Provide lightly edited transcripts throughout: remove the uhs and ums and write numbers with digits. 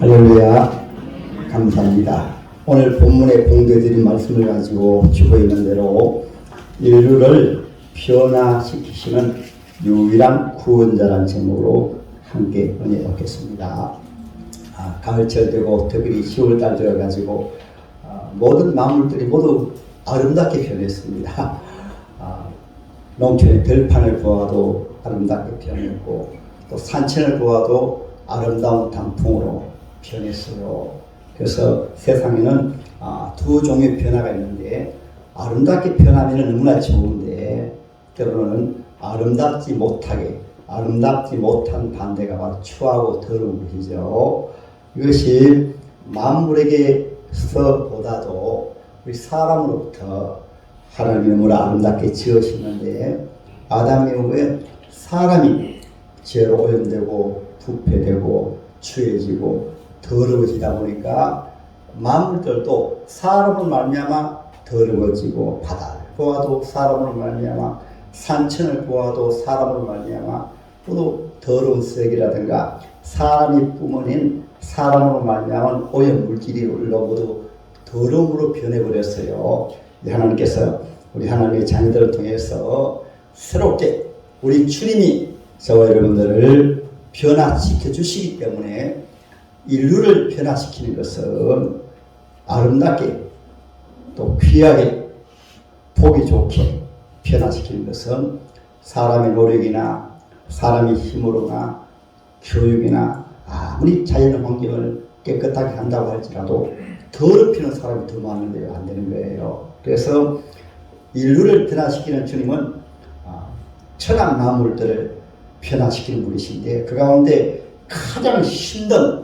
할렐루야. 감사합니다. 오늘 본문에 공개드린 말씀을 가지고 주고 있는 대로 인류를 변화시키시는 유일한 구원자라는 제목으로 함께 은혜 얻겠습니다. 가을철 되고 특별히 10월달 되어가지고 모든 만물들이 모두 아름답게 변했습니다. 농촌의 들판을 보아도 아름답게 변했고 또 산천을 보아도 아름다운 단풍으로 변했어요. 그래서 세상에는 두 종류의 변화가 있는데 아름답게 변하면 너무나 좋은데 때로는 아름답지 못한 반대가 바로 추하고 더러운 것이죠. 이것이 만물에게서보다도 우리 사람으로부터 하나님이 너무나 아름답게 지으시는데 아담 이후에 사람이 죄로 오염되고 부패되고 추해지고 더러워지다 보니까 만물들도 사람을 말미암아 더러워지고 바다를 보아도 사람을 말미암아 산천을 보아도 사람을 말미암아 또 더러운 쓰레기라든가 사람이 뿜어낸 사람으로 말미암은 오염 물질이 모두 더러움으로 변해버렸어요. 하나님께서 우리 하나님의 자녀들을 통해서 새롭게 우리 주님이 저와 여러분들을 변화시켜 주시기 때문에 인류를 변화시키는 것은 아름답게 또 귀하게 보기 좋게 변화시키는 것은 사람의 노력이나 사람의 힘으로나 교육이나 아무리 자연 환경을 깨끗하게 한다고 할지라도 더럽히는 사람이 더 많은데요. 안 되는 거예요. 그래서 인류를 변화시키는 주님은 천한 만물들을 변화시키는 분이신데 그 가운데 가장 힘든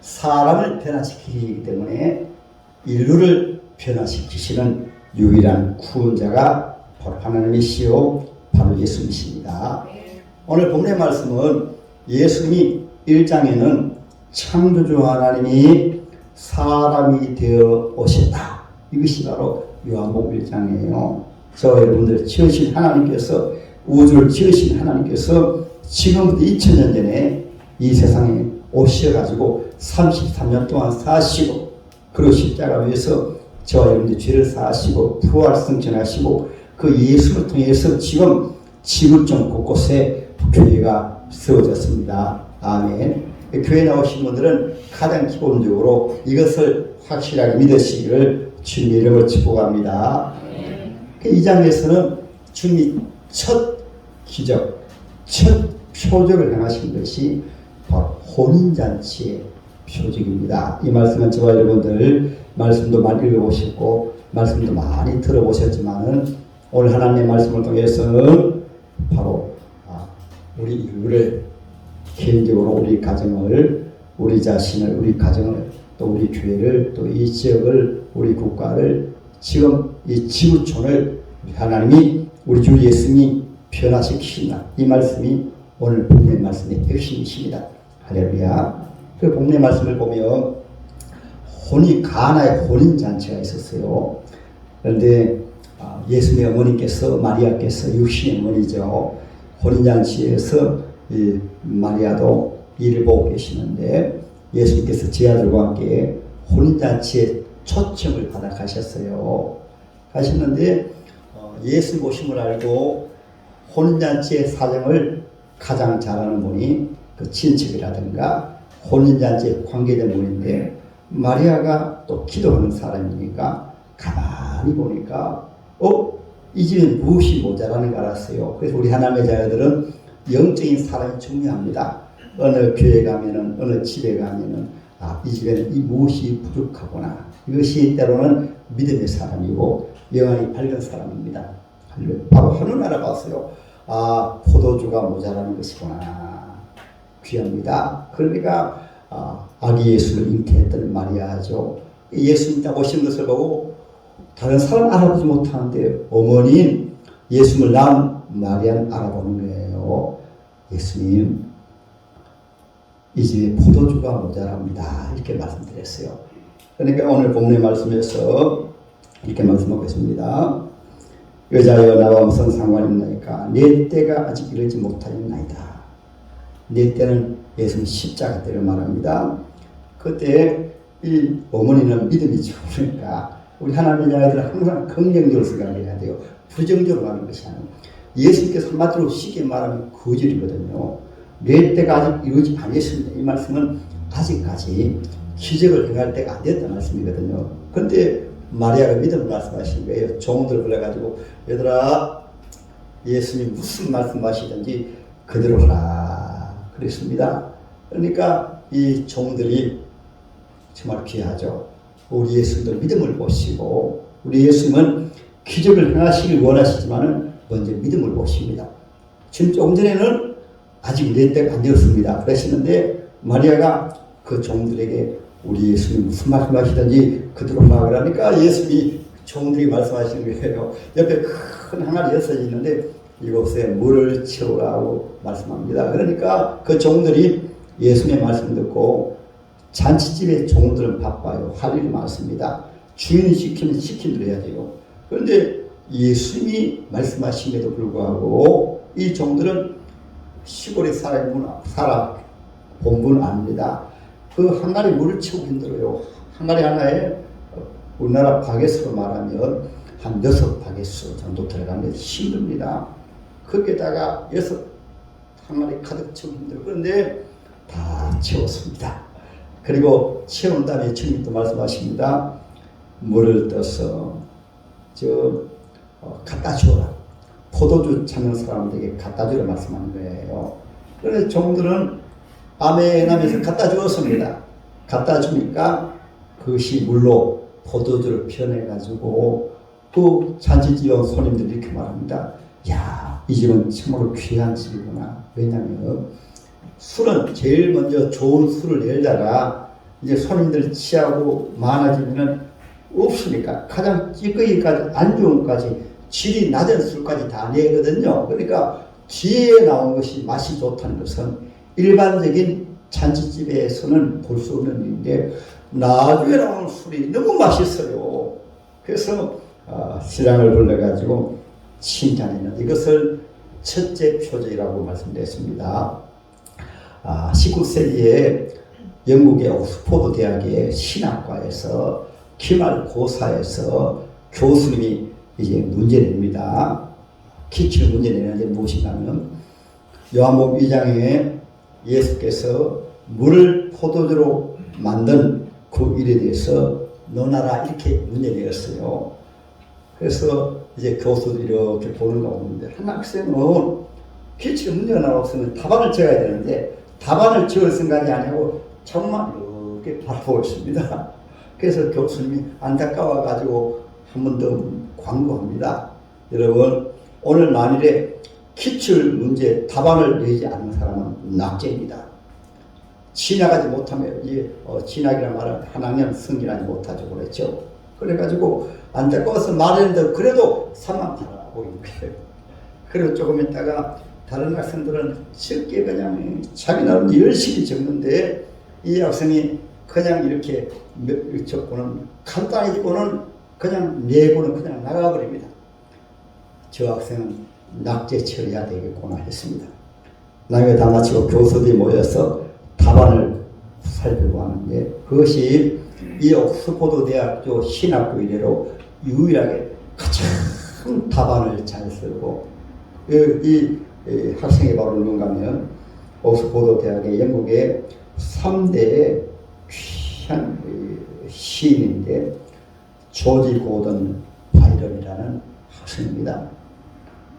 사람을 변화시키기 때문에 인류를 변화시키시는 유일한 구원자가 바로 하나님이시요 바로 예수님이십니다. 오늘 본문의 말씀은 예수님이 1장에는 창조주 하나님이 사람이 되어 오셨다. 이것이 바로 요한복음 1장이에요. 저와 여러분들 지으신 하나님께서 우주를 지으신 하나님께서 지금부터 2000년 전에 이 세상에 오셔가지고 33년 동안 사시고 그리고 십자가 위에서 저와 여러분들 죄를 사하시고 부활승천하시고 그 예수를 통해서 지금 지구촌 곳곳에 교회가 세워졌습니다. 아멘. 교회 나오신 분들은 가장 기본적으로 이것을 확실하게 믿으시기를 주님의 이름으로 축복합니다. 이 장에서는 주님이 첫 기적, 첫 표적을 행하신 것이 바로 혼인잔치의 표적입니다. 이 말씀은 저와 여러분들 말씀도 많이 읽어보셨고 말씀도 많이 들어보셨지만은 오늘 하나님의 말씀을 통해서는 바로 우리 인류를 개인적으로 우리 가정을 우리 자신을 우리 가정을 또 우리 교회를 또 이 지역을 우리 국가를 지금 이 지구촌을 하나님이 우리 주 예수님이 변화시키신다. 이 말씀이 오늘 본문의 말씀의 핵심이십니다. 할렐루야. 그 본문의 말씀을 보면 가나의 혼인잔치가 있었어요. 그런데 예수님의 어머니께서 마리아께서 육신의 어머니죠. 혼인잔치에서 이 마리아도 일을 보고 계시는데 예수님께서 제 아들과 함께 혼인잔치에 초청을 받아 가셨어요. 가셨는데 예수 보심을 알고 혼인잔치의 사정을 가장 잘하는 분이 그 친척이라든가 혼인잔치에 관계된 분인데 마리아가 또 기도하는 사람이니까 가만히 보니까 이 집에 무엇이 모자라는 걸 알았어요. 그래서 우리 하나님의 자녀들은 영적인 사람이 중요합니다. 어느 교회 가면은 어느 집에 가면은 이 집에는 이 무엇이 부족하구나. 이것이 때로는 믿음의 사람이고 영안이 밝은 사람입니다. 바로 하늘 알아봤어요. 포도주가 모자라는 것이구나. 귀합니다. 그러니까 아기 예수를 잉태했던 마리아죠. 예수 믿다 오신 것을 보고 다른 사람 알아보지 못하는데 어머니인 예수를 낳은 마리아는 알아보는 거예요. 예수님, 이 집에 포도주가 모자랍니다. 이렇게 말씀드렸어요. 그러니까 오늘 본문의 말씀에서 이렇게 말씀하고 있습니다. 여자여 나와 무슨 상관이 있나이까 내 때가 아직 이르지 못하였나이다. 내 때는 예수님 십자가 때를 말합니다. 그때 이 어머니는 믿음이 좋으니까 우리 하나님의 아이들은 항상 긍정적으로 생각해야 돼요. 부정적으로 하는 것이 아니에요. 예수님께서 한마디로 쉽게 말하면 거절이거든요. 내 때가 아직 이루어지지 않았습니다. 이 말씀은 아직까지 기적을 행할 때가 안 됐다는 말씀이거든요. 그런데 마리아가 믿음을 말씀하신 거예요. 종들 불러가지고 얘들아 예수님 무슨 말씀하시든지 그대로 하라 그랬습니다. 그러니까 이 종들이 정말 귀하죠. 우리 예수님도 믿음을 보시고 우리 예수님은 기적을 행하시길 원하시지만 먼저 믿음을 보십니다. 지금 조금 전에는 아직 내 때가 안 되었습니다 그러시는데 마리아가 그 종들에게 우리 예수님 무슨 말씀하시든지 그대로 하라 그러니까 예수님이 종들이 말씀하시는 거예요. 옆에 큰 항아리 6이 있는데 이곳에 물을 채우라고 말씀합니다. 그러니까 그 종들이 예수님의 말씀 듣고 잔치집에 종들은 바빠요. 할 일이 많습니다. 주인이 시키면 시킨 대로 해야 돼요. 그런데 예수님이 말씀하심에도 불구하고 이 종들은 시골에 살아 본분 압니다. 그 항아리 물을 채우기 힘들어요. 항아리 하나에 우리나라 바게스로 말하면 한 6바게스 정도 들어가면 힘듭니다. 거기에다가 6 항아리 가득 채우기 힘들어요. 그런데 다 채웠습니다. 그리고 채운 다음에 주님도 말씀하십니다. 물을 떠서 갖다 주어라. 포도주 찾는 사람들에게 갖다 주라 말씀하는 거예요. 그런데 종들은 아멘 하면서 갖다 주었습니다. 갖다 주니까 그것이 물로 포도주를 변해가지고 그 잔치집에 온 손님들이 이렇게 말합니다. 야, 이 집은 정말로 귀한 집이구나. 왜냐하면 술은 제일 먼저 좋은 술을 내다가 이제 손님들 취하고 많아지면은 없으니까 가장 찌꺼기까지 안 좋은 것까지 질이 낮은 술까지 다 내거든요. 그러니까 뒤에 나온 것이 맛이 좋다는 것은 일반적인 잔치집에서는 볼 수 없는 일인데 나중에 나오는 술이 너무 맛있어요. 그래서 신랑을 불러가지고 칭찬했는데 이것을 첫째 표적이라고 말씀드렸습니다. 19세기에 영국의 옥스포드 대학의 신학과에서 기말고사에서 교수님이 이제 문제 냅니다. 기출 문제 내는데 무엇이냐면 요한복음 2장에 예수께서 물을 포도주로 만든 그 일에 대해서 논하라 이렇게 문제 내었어요. 그래서 이제 교수들이 이렇게 보는 가운데 한 학생은 기출 문제가 나왔으면 답안을 적어야 되는데 답안을 적을 생각이 아니고 정말 이렇게 바라보고 있습니다. 그래서 교수님이 안타까워가지고 한 번 더 광고합니다. 여러분 오늘 만일에 기출 문제 답안을 내지 않는 사람은 낙제입니다. 진학하지 못하면 진학이라는 말은 한 학년 승진하지 못하죠 그랬죠. 그래가지고 안타까워서 말했는데 그래도 3만 받아라고 이렇게. 그리고 조금 있다가 다른 학생들은 쉽게 그냥 자기 나름 열심히 적는데 이 학생이 그냥 이렇게 적고는 간단히 적고는 그냥 내고는 그냥 나가버립니다. 저 학생은 낙제 처리해야 되겠구나 했습니다. 나중에 다 마치고 교수들이 모여서 답안을 살피고 하는데 그것이 이 옥스포드 대학교 신학교 이래로 유일하게 가장 답안을 잘 쓰고 이 학생이 바로 누군가 하면 옥스포드 대학의 영국의 3대 귀한 시인인데 조지 고든 바이런이라는 학생입니다.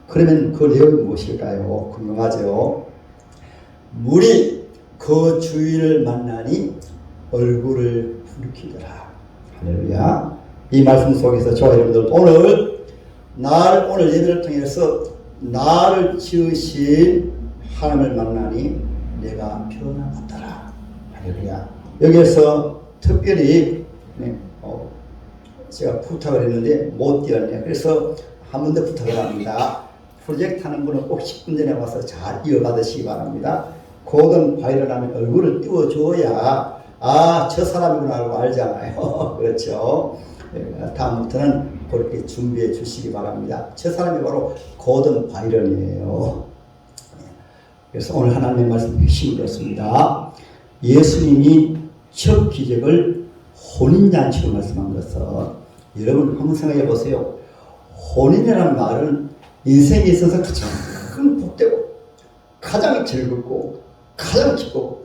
그러면 그 내용이 무엇일까요? 궁금하죠? 물이 그 주위를 만나니 얼굴을 붉히더라. 할렐루야. 이 말씀 속에서 저와 여러분들 오늘 예배를 통해서 나를 지으신 하나님을 만나니 내가 변화받더라. 할렐루야. 여기에서 특별히 제가 부탁을 했는데 못 뛰었네요. 그래서 한 번 더 부탁을 합니다. 프로젝트 하는 분은 꼭 10분 전에 와서 잘 이어받으시기 바랍니다. 고든 바이럴 하면 얼굴을 띄워줘야 저 사람이구나 하고 알잖아요. 그렇죠. 다음부터는 그렇게 준비해 주시기 바랍니다. 저 사람이 바로 고든 바이런이에요. 그래서 오늘 하나님의 말씀 핵심이 그렇습니다. 예수님이 첫 기적을 혼인잔치로 말씀한 것은 여러분 한번 생각해 보세요. 혼인이라는 말은 인생에 있어서 가장 복되고 가장 즐겁고 가장 기쁘고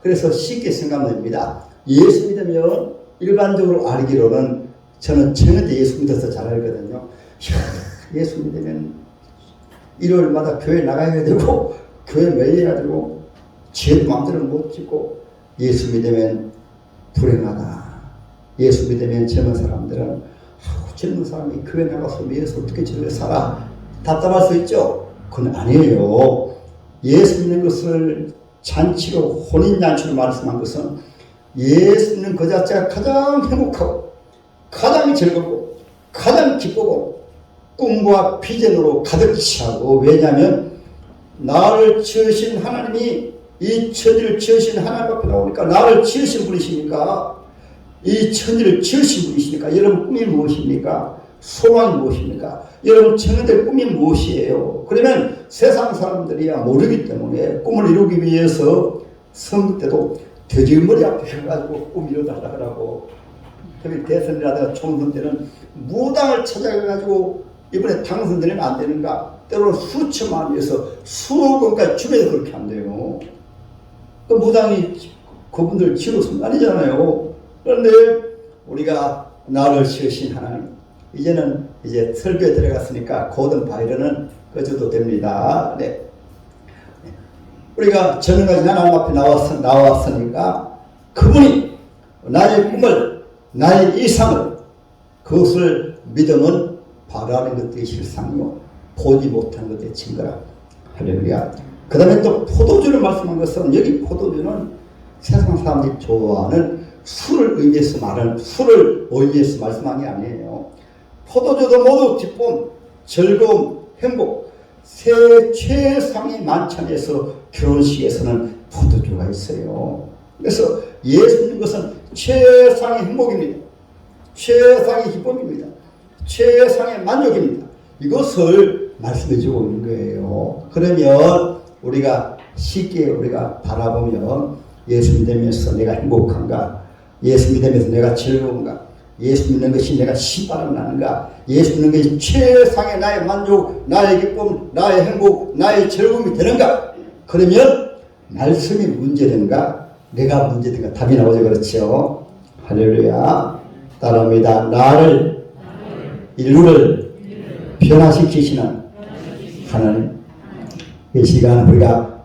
그래서 쉽게 생각하면 됩니다. 예수 믿으면 일반적으로 알기로는 저는 처음에 예수 믿어서 잘 알거든요. 예수 믿으면 일요일마다 교회 나가야 되고 교회 매일 해야 되고 죄도 마음대로 못 짓고 예수 믿으면 불행하다. 예수 믿으면 젊은 사람들은 젊은 사람이 교회 나가서 위해서 어떻게 저렇게 살아? 답답할 수 있죠? 그건 아니에요. 예수 믿는 것을 잔치로 혼인잔치로 말씀한 것은 예수 믿는 그 자체가 가장 행복하고 가장 즐겁고 가장 기쁘고 꿈과 비전으로 가득 차고 왜냐하면 나를 지으신 하나님이 이 천지를 지으신 하나님 앞에 나오니까 나를 지으신 분이시니까 이 천지를 지으신 분이시니까 여러분 꿈이 무엇입니까? 소망이 무엇입니까? 여러분 청년들 꿈이 무엇이에요? 그러면 세상 사람들이야 모르기 때문에 꿈을 이루기 위해서 선거 때도 돼지머리 앞에 가가지고 꿈 이뤄달라 그러고 특히 대선이라든가 총선 때는 무당을 찾아가가지고 이번에 당선되면 안 되는가? 때로는 수천만 원에서 수억 원까지 주면서 그렇게 안 돼요. 그 무당이 그분들 지로서는 아니잖아요. 그런데 우리가 나를 지으신 하나님 이제는 이제 설교에 들어갔으니까 고든 바이런은 꺼져도 됩니다. 네. 우리가 전능하신 하나님 앞에 나왔으니까 그분이 나의 꿈을 나의 이상을 그것을 믿으면 바라는 것들이 실상이요 보지 못한 것들이 증거라. 할렐루야. 그 다음에 또 포도주를 말씀한 것은 여기 포도주는 세상 사람들이 좋아하는 술을 의미해서 말하는 술을 의미해서 말씀한 게 아니에요. 포도주도 모두 기쁨, 즐거움, 행복 세 최상의 만찬에서 결혼식에서는 포도주가 있어요. 그래서 예수 믿는 것은 최상의 행복입니다. 최상의 기쁨입니다. 최상의 만족입니다. 이것을 말씀해 주고 있는 거예요. 그러면 우리가 쉽게 우리가 바라보면 예수 믿으면서 내가 행복한가? 예수 믿으면서 내가 즐거운가? 예수 믿는 것이 내가 신바람 나는가? 예수 믿는 것이 최상의 나의 만족, 나의 기쁨, 나의 행복, 나의 즐거움이 되는가? 그러면 말씀이 문제된가? 내가 문제된가? 답이 나오죠. 그렇죠? 할렐루야. 따라합니다. 나를 인류를 변화시키시는 하나님. 이 시간 우리가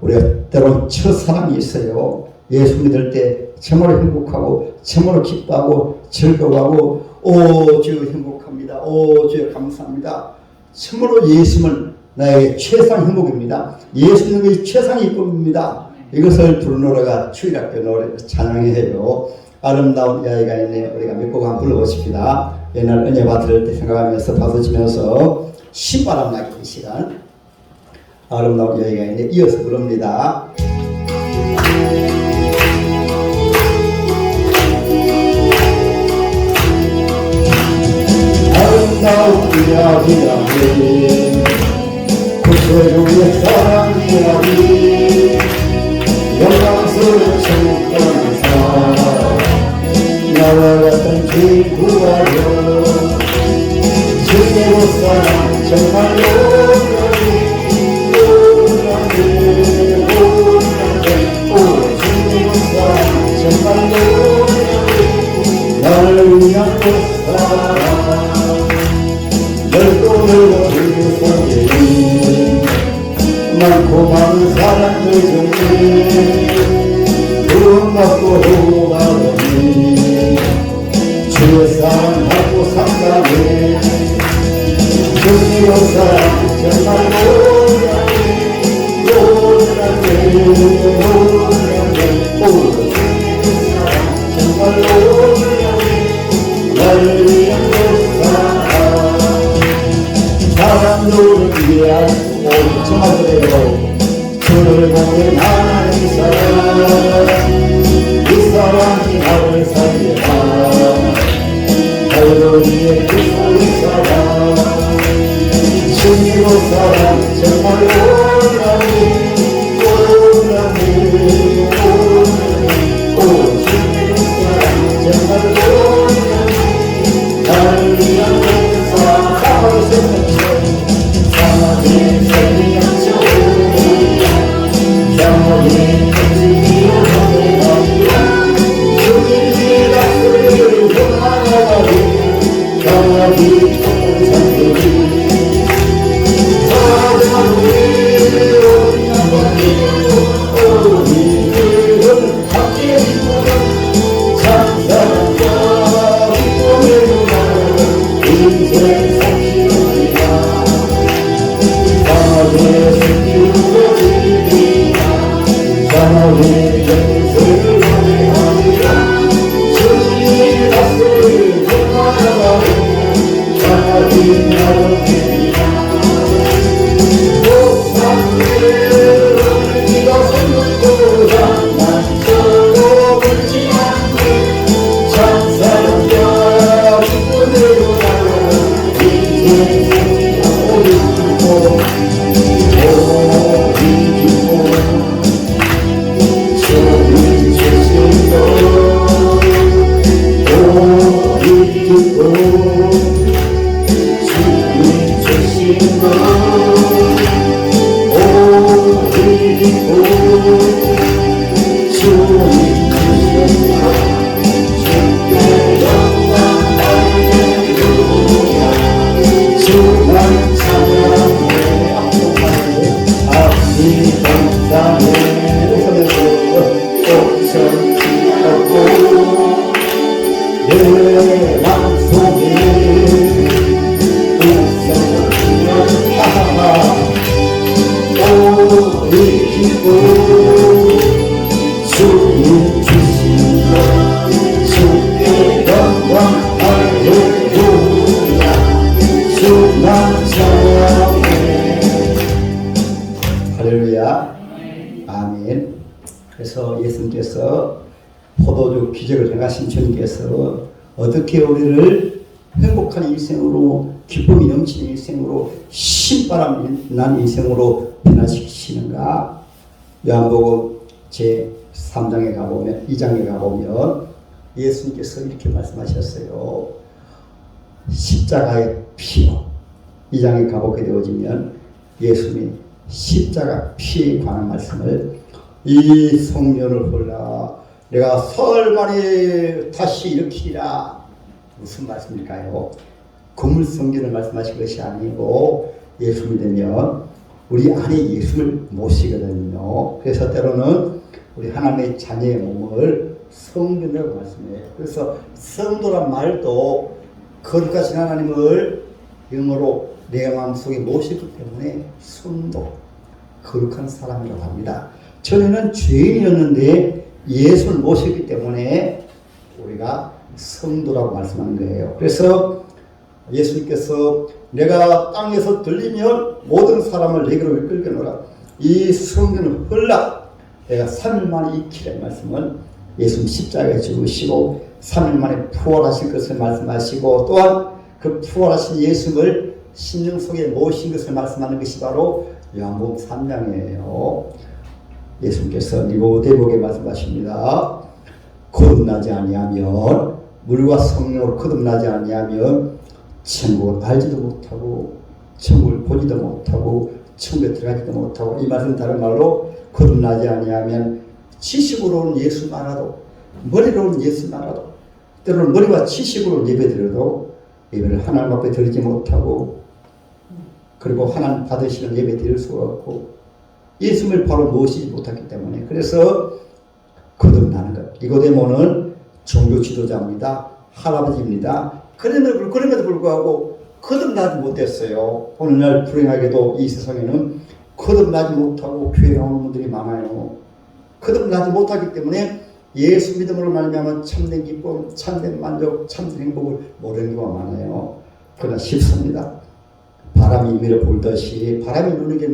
때로는 첫사랑이 있어요. 예수 믿을 때 참으로 행복하고 참으로 기뻐하고 즐거워하고 오 주여 행복합니다. 오 주여 감사합니다. 참으로 예수는 나의 최상 행복입니다. 예수 믿는 것이 최상의 기쁨입니다. 이것을 부르노라가 주일학교 노래 찬양해요. 아름다운 야외가 있네. 우리가 몇 곡 한번 불러보십시다. 옛날 은혜 받을 때 생각하면서 박수 치면서 신바람 나기 이 시간 아름다운 야외가 있네. 이어서 부릅니다. 아름다운 이야기 구세주의 사랑 이야기 영광스러운 천국의 사랑 나와 같은 친구와요 주님의 사랑 정말로 주님의 사랑 정말로 나를 위한 그 사랑 넓고 넓은 세상에 많고 많은 사람들 중에 구원받고 호흡하더니 주의 사랑하고 상담해 주님의 사랑 정말로 오라네 정말로 나를 위한 그 사람들을 위한 정말 그래요. 주를 보는 하나님 사랑 이 사랑이 나를 살려라 할로리의 그 사랑 주님의 사랑 정말 오라니 주님의 그 기적을 행하신 주님께서 어떻게 우리를 행복한 인생으로, 기쁨이 넘치는 인생으로, 신바람 난 인생으로 변화시키시는가? 요한복음 제3장에 가보면, 2장에 가보면 예수님께서 이렇게 말씀하셨어요. 십자가의 피로. 2장에 가보게 되어지면 예수님이 십자가 피에 관한 말씀을, 이 성년을 홀라 내가 사흘 만에 다시 일으키리라. 무슨 말씀일까요? 건물 성전을 말씀하신 것이 아니고, 예수 믿으면 우리 안에 예수를 모시거든요. 그래서 때로는 우리 하나님의 자녀의 몸을 성전이라고 말씀해요. 그래서 성도란 말도 거룩하신 하나님을 영어로 내 마음속에 모시기 때문에 성도, 거룩한 사람이라고 합니다. 전에는 죄인이었는데 예수를 모시기 때문에 우리가 성도라고 말씀하는 거예요. 그래서 예수님께서 내가 땅에서 들리면 모든 사람을 내게로 이끌게노라. 이 성전을 헐라 내가 3일 만에 익히라 말씀은 예수님 십자가에 죽으시고 3일 만에 부활하실 것을 말씀하시고, 또한 그 부활하신 예수를 심령 속에 모신 것을 말씀하는 것이 바로 요한복음 3장이에요. 예수님께서 니고데모에게 말씀하십니다. 거듭나지 아니하면, 물과 성령으로 거듭나지 아니하면 천국을 알지도 못하고 천국을 보지도 못하고 천국에 들어가지도 못하고, 이 말씀 다른 말로 거듭나지 아니하면 지식으로는 예수만 알아도, 머리로는 예수만 알아도, 때로는 머리와 지식으로 예배드려도 예배를 하나님 앞에 드리지 못하고, 그리고 하나님 받으시는 예배 드릴 수가 없고 예수를 바로 모시지 못했기 때문에, 그래서 거듭나는 것. 니고데모는 종교 지도자입니다. 할아버지입니다. 그럼에도 불구하고 거듭나지 못했어요. 오늘날 불행하게도 이 세상에는 거듭나지 못하고 교회 나오는 분들이 많아요. 거듭나지 못하기 때문에 예수 믿음으로 말미암아 참된 기쁨, 참된 만족, 참된 행복을 모르는 경우가 많아요. 그러나 쉽습니다. 바람이 밀어 불듯이, 바람이 부는 게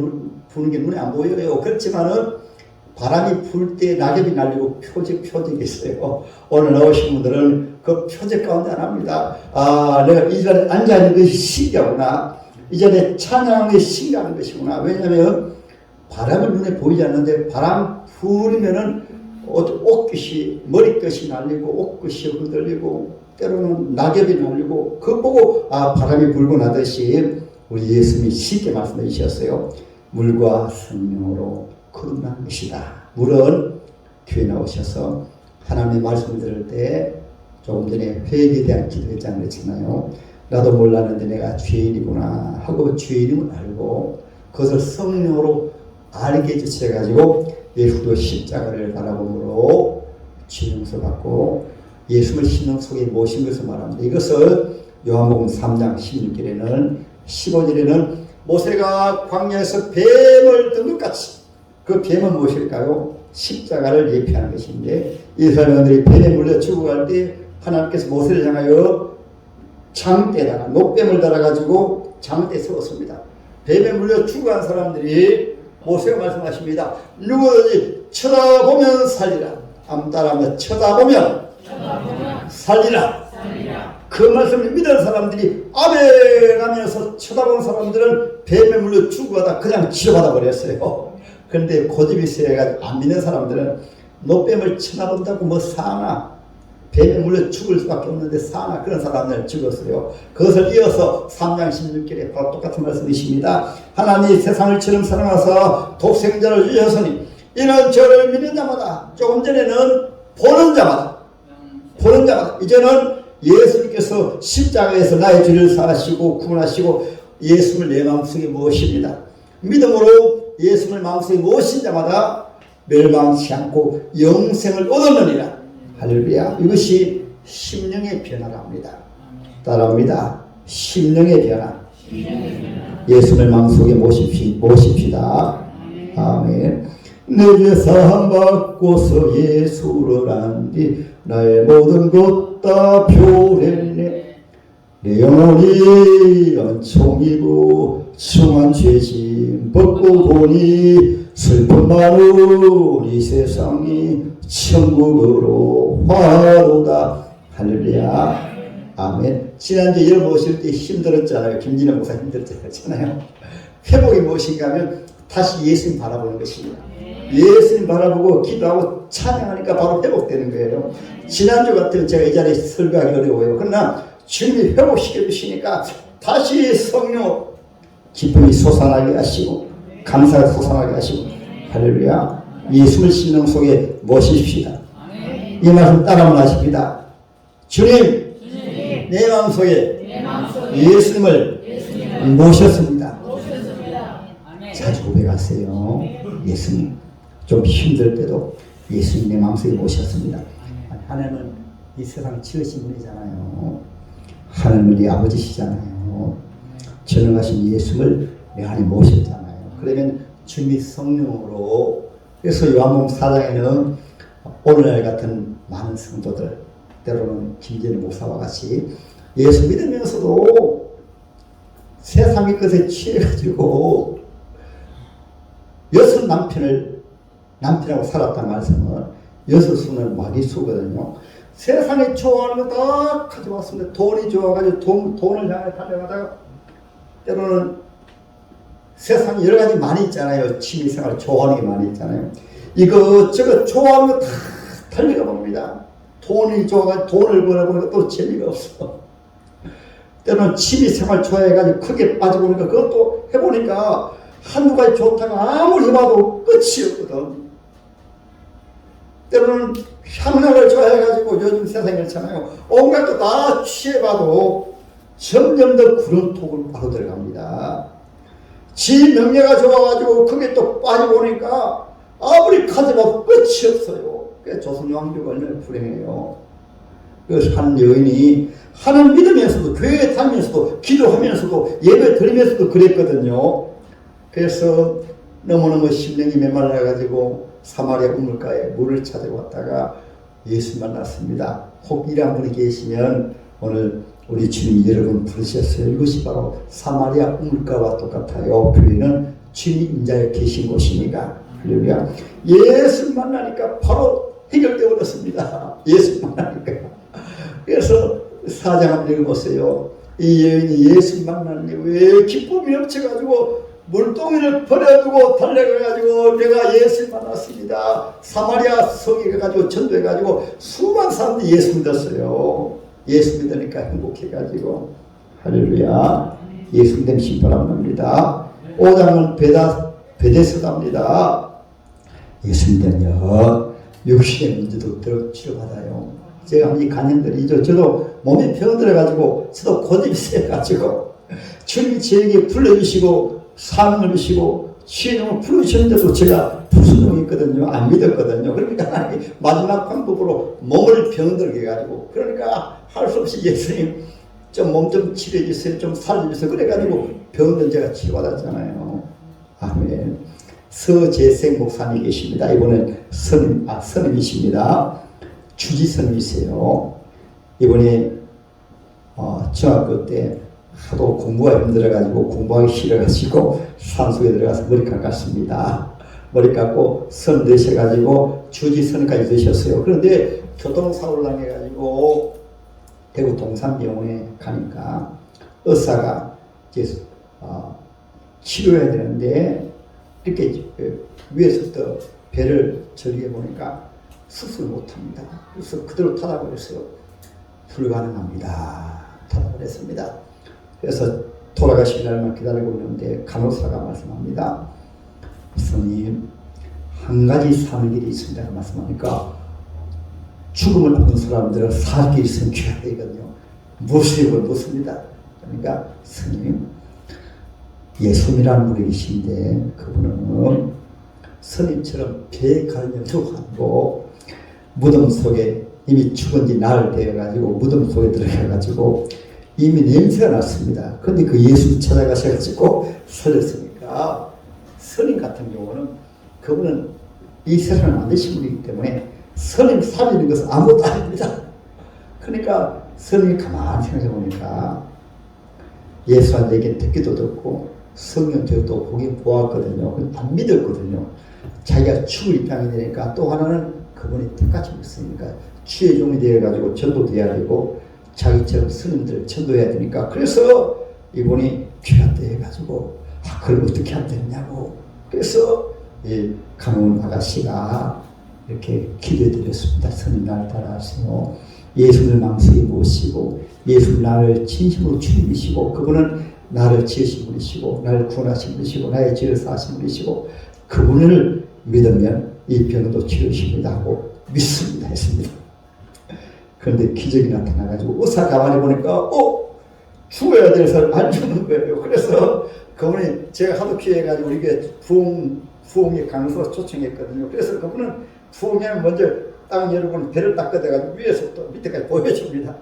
눈에 안 보여요. 그렇지만은 바람이 불 때 낙엽이 날리고 표적이 있어요. 오늘 나오신 분들은 그 표적 가운데 하나입니다. 내가 이 자리에 앉아있는 것이 신기하구나. 이 자리에 찬양의 신기한 것이구나. 왜냐하면 바람이 눈에 보이지 않는데, 바람 불면은 옷깃이, 머리끝이 날리고 옷깃이 흔들리고 때로는 낙엽이 날리고, 그거 보고 바람이 불고 나듯이 우리 예수님이 쉽게 말씀해 주셨어요. 물과 성령으로 거듭난 것이다. 물은 교회 나오셔서 하나님의 말씀을 들을 때, 조금 전에 회개에 대한 기도했잖아요. 그랬잖아요. 나도 몰랐는데 내가 죄인이구나 하고 죄인임을 알고 그것을 성령으로 알게 해주셔가지고 예수도 십자가를 바라봄으로 죄 용서 받고 예수를 심령 속에 모신 것을 말합니다. 이것을 요한복음 3장 16절에는 15절에는 모세가 광야에서 뱀을 든 것 같이, 그 뱀은 무엇일까요? 십자가를 예표하는 것인데, 이스라엘들이 뱀에 물려 죽어갈 때 하나님께서 모세를 향하여 장대에다가 녹뱀을 달아가지고 장대에 세웠습니다. 뱀에 물려 죽어간 사람들이 모세가 말씀하십니다. 누구든지 쳐다보면 살리라. 한번 따라하면 쳐다보면 살리라. 그 말씀을 믿는 사람들이 아멘 하면서 쳐다본 사람들은 뱀에 물려 죽어가다 그냥 치료받아 버렸어요. 그런데 고집이 세가지고 안 믿는 사람들은 노뱀을 쳐다본다고 뭐 사나, 뱀에 물려 죽을 수밖에 없는데 사나, 그런 사람들 죽었어요. 그것을 이어서 3장 16절에 바로 똑같은 말씀이십니다. 하나님이 세상을 처럼 사랑하사 독생자를 주셨으니 이는 저를 믿는 자마다, 조금 전에는 보는 자마다, 이제는 예수님께서 십자가에서 나의 죄를 사하시고 구원하시고 예수를 내 마음속에 모십니다. 믿음으로 예수를 마음속에 모신 자마다 멸망치 않고 영생을 얻었느니라. 할렐루야. 이것이 심령의 변화랍니다. 따라합니다. 심령의 변화. 예수를 마음속에 모십시다. 아멘. 내 죄 사함 받고서 예수를 안디 나의 모든 것 다 표했네. 내 영혼이 은총이고 충한 죄짐 벗고 보니 슬픔 많은 이 세상이 천국으로 화로다. 할렐루야. 아멘. 지난주에 여러분 오실 때 힘들었잖아요. 김진호 목사 힘들었잖아요. 회복이 무엇인가 하면 다시 예수님 바라보는 것입니다. 예수님 바라보고 기도하고 찬양하니까 바로 회복되는 거예요. 지난주 같으면 제가 이 자리에 설교하기 어려워요. 그러나 주님이 회복시켜 주시니까 다시 성령 기쁨이 솟아나게 하시고 감사가 솟아나게 하시고 할렐루야. 예수를 심령 속에 모십시다. 이 말씀 따라만 하십니다. 주님, 내 마음속에 예수님을 모셨습니다. 자주 고백하세요. 예수님. 좀 힘들 때도 예수님 내 마음속에 모셨습니다. 하나님은 이 세상을 지으신 분이잖아요. 하나님은 네 아버지시잖아요. 전능하신 예수를 내 안에 모셨잖아요. 그러면 주님이 성령으로, 그래서 요한복음 4장에는 오늘날 같은 많은 성도들, 때로는 김진우 목사와 같이 예수 믿으면서도 세상의 것에 취해가지고 여섯 남편하고 살았단 말씀은 여섯 수는 마귀수거든요. 세상에 좋아하는 거 다 가져왔습니다. 돈이 좋아가지고 돈을 향해 달려가다가 때로는 세상에 여러 가지 많이 있잖아요. 취미생활 좋아하는 게 많이 있잖아요. 이것저것 좋아하는 거 다 달려가 봅니다. 돈이 좋아가지고 돈을 벌어보니까 또 재미가 없어. 때로는 취미생활 좋아해가지고 크게 빠져보니까 그것도 해보니까 한두 가지 좋다가 아무리 해봐도 끝이 없거든. 때로는 향락을 좋아해가지고 요즘 세상에 그렇잖아요. 온갖 거 다 취해봐도 점점 더 구름통으로 바로 들어갑니다. 지 명예가 좋아가지고 그게 또 빠져보니까 아무리 가져봐도 끝이 없어요. 그게 조선 왕조가 얼마나 불행해요. 그래서 한 여인이 하나님 믿으면서도 교회에 다니면서도 기도하면서도 예배 드리면서도 그랬거든요. 그래서 너무너무 심령이 메말라가지고 사마리아 우물가에 물을 찾으러 왔다가 예수 만났습니다. 혹 이런 분이 계시면 오늘 우리 주님이 여러분 부르셨어요. 이것이 바로 사마리아 우물가와 똑같아요. 교회는 주님이 인자에 계신 곳이니까. 할렐루야. 예수 만나니까 바로 해결되어 버렸습니다. 예수 만나니까. 그래서 사장 한번 읽어보세요. 이 여인이 예수 만나니 왜 기쁨이 넘쳐가지고 물동이를 버려두고 달려가가지고 내가 예수 만났습니다. 사마리아 성에 가가지고 전도해가지고 수많은 사람들이 예수 믿었어요. 예수 믿으니까 행복해가지고 할렐루야. 예수 믿음 심판합니다. 5장은 베데스다입니다. 예수 믿으면요 육신의 문제도 치료받아요. 제가 이 간증들이죠. 저도 몸에 병 들어가지고 저도 고집이 세가지고 주님이 저에게 불러주시고 사명을 주시고 시행을 부르셨는데도 제가 불순종이 있거든요. 안 믿었거든요. 그러니까 마지막 방법으로 몸을 병들게 해가지고 그러니까 할 수 없이 예수님 좀 몸 좀 치료해주세요. 좀 살려주세요. 그래가지고 병든 제가 치료받았잖아요. 아멘. 서재생 목사님이 계십니다. 이번엔 선임이십니다. 주지 선임이세요. 이번에 중학교 때 하도 공부가 힘들어가지고 공부하기 싫어가지고 산속에 들어가서 머리 깎았습니다. 머리 깎고 선 내셔가지고 주지 선까지 되셨어요. 그런데 교통사고를 당해가지고 대구 동산병원에 가니까 의사가 이제 치료해야 되는데 이렇게 위에서부터 배를 저리해 보니까 수술을 못합니다. 그래서 그대로 타다버렸어요. 불가능합니다. 타다버렸습니다. 그래서 돌아가실 날만 기다리고 있는데 간호사가 말씀합니다. 스님, 한 가지 사는 길이 있습니다. 말씀하니까 죽음을 앞둔 사람들은 살 길이 있으면 귀해야 되거든요. 무엇이고 묻습니다. 그러니까 스님, 예수님이라는 분이 계신데 그분은 스님처럼 배에 가려고 하고 무덤 속에 이미 죽은 지 나흘 되어가지고 무덤 속에 들어가가지고 이미 냄새가 났습니다. 그런데 그 예수 찾아가셔가지고 살렸으니까 스님 같은 경우는 그분은 이 세상을 만드신 분이기 때문에 스님 살리는 것은 아무것도 아닙니다. 그러니까 스님이 가만히 생각해 보니까 예수한 얘기는 듣기도 듣고 성경 저도 보긴 보았거든요. 안 믿었거든요. 자기가 죽을 입장이 되니까 또 하나는 그분이 똑같이 묻습니까? 주의 종이 되어가지고 전도돼야 되고 자기처럼 스님들 전도해야 되니까 그래서 이분이 귀가 떼어가지고 그걸 어떻게 하면 되느냐고 그래서 이 강원 아가씨가 이렇게 기도해드렸습니다. 스님 나를 따라하시고 예수를 망설이 모시고 예수는 나를 진심으로 주님이시고 그분은 나를 지으신 분이시고 나를 구원하신 분이시고 나의 죄를 사하신 분이시고 그분을 믿으면 이 병도 치료십니다 하고 믿습니다 했습니다. 그런데 기적이 나타나가지고 의사 가만히 보니까 죽어야 될 사람 안 죽는 거예요. 그래서 그분이 제가 하도 기회해가지고 이게 부흥의 강서 초청했거든요. 그래서 그분은 부흥에 먼저 땅 여러분 배를 닦아대가지고 위에서부터 밑에까지 보여줍니다.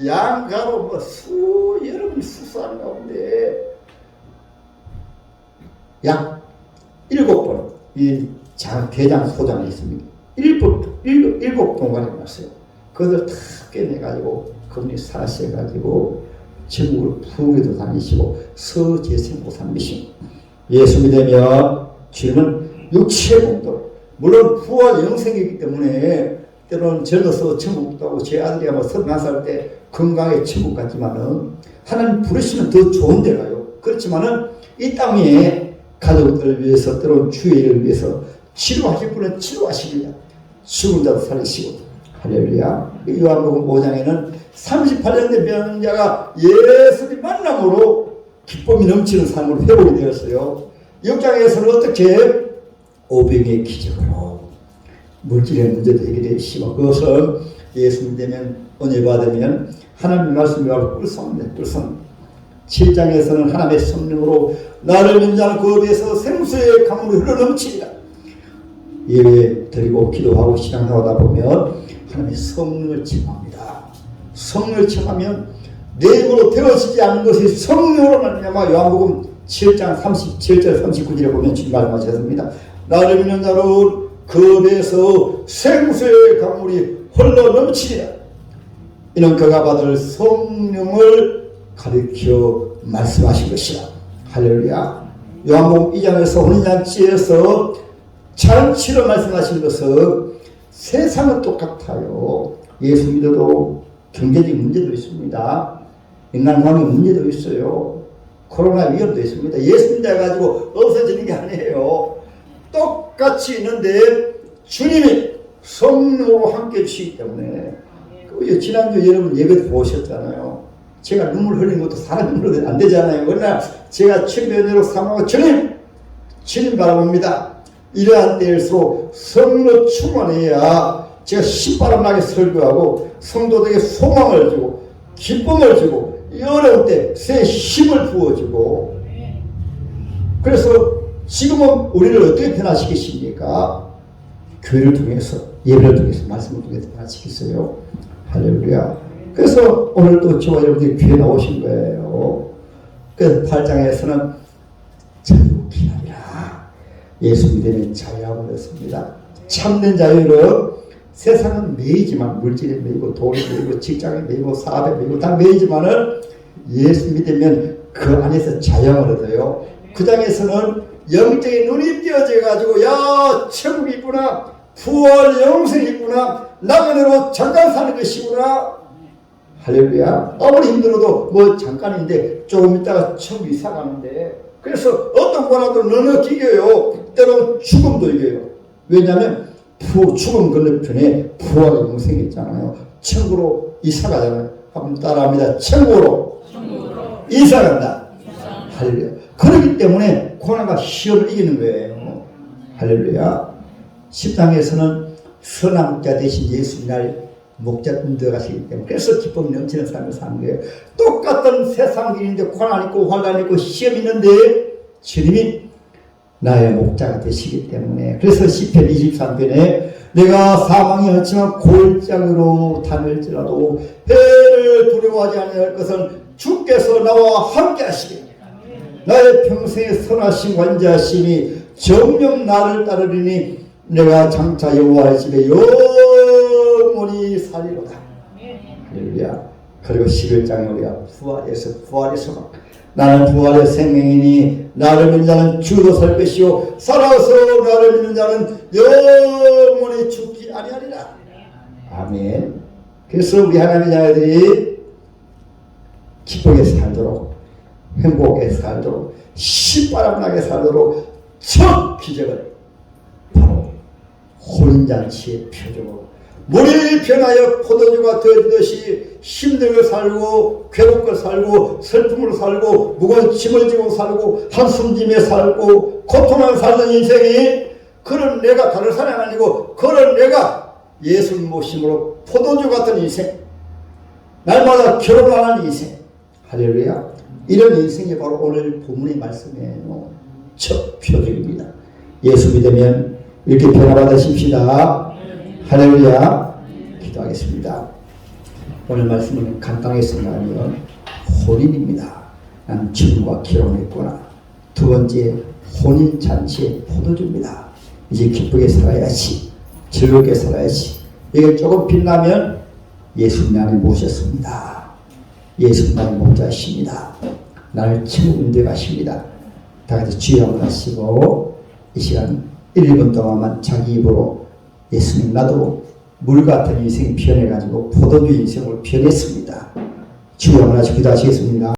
양가로 여러분이 수수하는 가운데 약 7번 이 대장 소장이 있습니다. 7 동안에 왔어요. 그것을 다 깨내가지고 그분이 사셔가지고 전국을 부흥에도 다니시고 서재생보살 미신 예수 믿으면 주님은 육체의 몸도 물론 부활 영생이기 때문에 때로는 젊어서 천국도 하고 제 아들이 아마 31살 때 건강에 천국 같지만은 하나님 부르시면 더 좋은 데 가요. 그렇지만은 이 땅에 가족들을 위해서 때로는 주의를 위해서 치료하실 분은 치료하십니다. 죽은 자도 살리시고 할렐루야. 요한복음 5장에는 38년 된 병자가 예수님 만남으로 기쁨이 넘치는 삶으로 회복이 되었어요. 6장에서는 어떻게 오병의 기적으로 물질의 문제도 해결되시고 그것은 예수 믿으면 은혜 받으면 하나님의 말씀이 바로 꿀성입니다. 꿀성. 7장에서는 하나님의 성령으로 나를 믿는 자는 그 업에서 생수의 강물이 흘러넘치리라. 예배 드리고 기도하고 신앙 나오다 보면 하나님의 성령을 체험합니다. 성령을 체험하면 내 입으로 되어지지 않는 것이 성령으로 말미암아 요한복음 7장 37절 39절에 보면 주님 말씀하셨습니다. 나를 믿는 자는 그 배에서 생수의 강물이 흘러넘치리라. 이는 그가 받을 성령을 가르쳐 말씀하신 것이라. 할렐루야. 요한복음 2장에서 혼인잔치에서 잔치로 말씀하신 것은 세상은 똑같아요. 예수 믿어도 경제적 문제도 있습니다. 인간관계 문제도 있어요. 코로나 위험도 있습니다. 예수 믿어 가지고 없어지는 게 아니에요. 똑같이 있는데 주님이 성령으로 함께 해주시기 때문에 지난주 여러분 예배 보셨잖아요. 제가 눈물 흘린 것도 사람 눈물로 안 되잖아요. 그러나 제가 천변으로 삼하고 주님 바라봅니다. 이러한 때일수록 성령으로 충만해야 제가 신바람 나게 설교하고 성도들에게 소망을 주고 기쁨을 주고 이 어려운 때 새 힘을 부어주고 그래서 지금은 우리를 어떻게 변화시키십니까? 교회를 통해서 예배를 통해서 말씀을 통해서 변화시켰어요. 할렐루야. 그래서 오늘 또 저와 여러분들이 교회에 나오신 거예요. 그래서 8장에서는 자유기하리라. 예수 믿으면 자유하고 그랬습니다. 참된 자유는 세상은 매이지만 물질에 매이고 돈에 매이고 직장에 매이고 사업에 매이고 다 매이지만은 예수 믿으면 그 안에서 자유함을 얻어요. 그 장에서는 영적인 눈이 띄어져 가지고 야 천국이 있구나 부활 영생이 있구나 나그네로 잠깐 사는 것이구나. 할렐루야. 아무리 힘들어도 뭐 잠깐인데 조금 있다가 천국 이사 가는데 그래서 어떤 거라도 너무 기겨요. 때로는 죽음도 이겨요. 왜냐하면 죽음 건너편에 부활 영생이 있잖아요. 천국으로 이사 가잖아요. 한번 따라합니다. 천국으로 이사 간다. 할렐루야. 그렇기 때문에 고난과 시험을 이기는 거예요. 할렐루야. 10장에서는 선한 목자 대신 예수님 날 목자님 들어가시기 때문에 그래서 기쁨이 넘치는 삶을 사는 거예요. 똑같은 세상길인데 고난 있고 환난 있고 시험 있는데 주님이 나의 목자가 되시기 때문에 그래서 시편 23편에 내가 사망이 왔지만 골짜기로 다닐지라도 해를 두려워하지 아니할 것은 주께서 나와 함께 하시리라. 나의 평생의 선하신 관자하심이 정녕 나를 따르리니 내가 장차 여호와의 집에 영원히 살리로다. 할렐루야. 그리고 11장에 우리가 부활에서 나는 부활의 생명이니 나를 믿는 자는 주도 살 것이요 살아서 나를 믿는 자는 영원히 죽지 아니하리라. 아멘. 그래서 우리 하나님의 자녀들이 기쁘게 살도록 행복하게 살도록 신바람나게 살도록 첫 기적은 바로 혼인잔치의 표적으로 물이 변하여 포도주가 되어지듯이 힘들게 살고 괴롭게 살고 슬픔으로 살고 무거운 짐을 지고 살고 한숨짐에 살고 고통을 살던 인생이 그런 내가 다른 사람이 아니고 그런 내가 예수님 모심으로 포도주 같은 인생, 날마다 결혼하는 인생, 할렐루야. 이런 인생이 바로 오늘 본문의 말씀의 첫 표적입니다. 예수 믿으면 이렇게 변화받으십시다. 할렐루야. 기도하겠습니다. 오늘 말씀은 간단하게 생각하면 혼인입니다. 나는 주님과 결혼했구나. 두 번째, 혼인잔치의 포도주입니다. 이제 기쁘게 살아야지. 즐겁게 살아야지. 이게 조금 빛나면 예수님 안에 모셨습니다. 예수님 안에 모자십니다. 나를 천국 인도에 가십니다. 다 같이 주여 한번 하시고 이 시간 1, 2분 동안만 자기 입으로 예수님 나도 물 같은 인생 변해가지고 포도주 인생으로 변했습니다. 주여 한번 하시고 기도하시겠습니다.